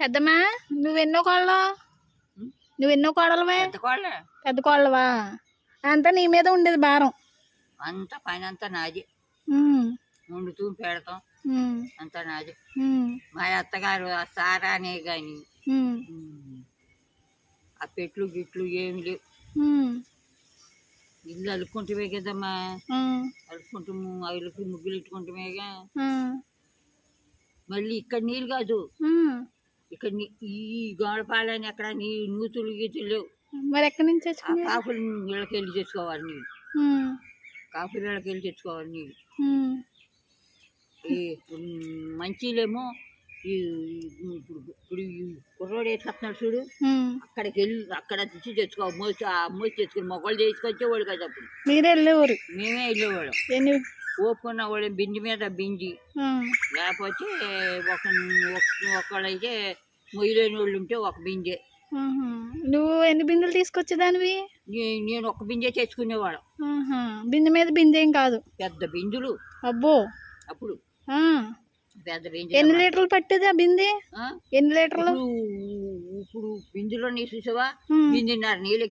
పెద్దమ్మా నువ్వెన్నో కోళ్ళ నువ్వెన్నో కోడలవే? పెద్ద కోళ్ళవా? అంతా నీ మీద ఉండేది భారం అంతా పైన అంతా నాది. వండుతూ పెడతాం అంతా నాది. మా అత్తగారు ఆ సారానే గాని ఆ పెట్లు గిట్లు ఏమి లేవు. ఇల్లు అలుక్కుంటమే కదమ్మా, అలుక్కుంటాము. ఐదుకి ముగ్గులు ఇట్టుకుంటామేగా. మళ్ళీ ఇక్కడ నీళ్ళు కాదు, ఇక్కడ ఈ గోడపాలని అక్కడ నూతులు గీతులు లేవు. మరి ఎక్కడి నుంచి కాపులు నీళ్ళకి వెళ్ళి తెచ్చుకోవాలి నీళ్ళు. కాపులు నీళ్ళకి వెళ్ళి తెచ్చుకోవాలి నీళ్ళు. ఈ మంచిలేమో ఇప్పుడు ఈ కుర్రోడు వేసుకొస్తున్నాడు చూడు, అక్కడికి వెళ్ళి అక్కడ తెచ్చి తెచ్చుకోవాలి. మోసి తెచ్చుకుని మొక్కలు చేసుకొచ్చేవాడు కదా. అప్పుడు మీరే వెళ్ళేవారు? మేమే వెళ్ళేవాళ్ళం. ఓపుకున్న వాళ్ళు బిండి మీద బిండి, లేకపోతే ఒకళ్ళైతే మొయ్యలేని వాళ్ళు ఉంటే ఒక బిందె. నువ్వు ఎన్ని బిందెలు తీసుకొచ్చేదానివి? నేను ఒక బిందె తెచ్చుకునేవాడు. బిందె మీద బిందె ఏం కాదు, పెద్ద బిందులు. అబ్బో, అప్పుడు పెద్ద బిందె. ఎన్ని లీటర్లు పట్టేది ఆ బిందె? ఎన్ని లీటర్లు? ఇప్పుడు బిందులో నీ చూసావా, బిందెన్నర నీళ్ళు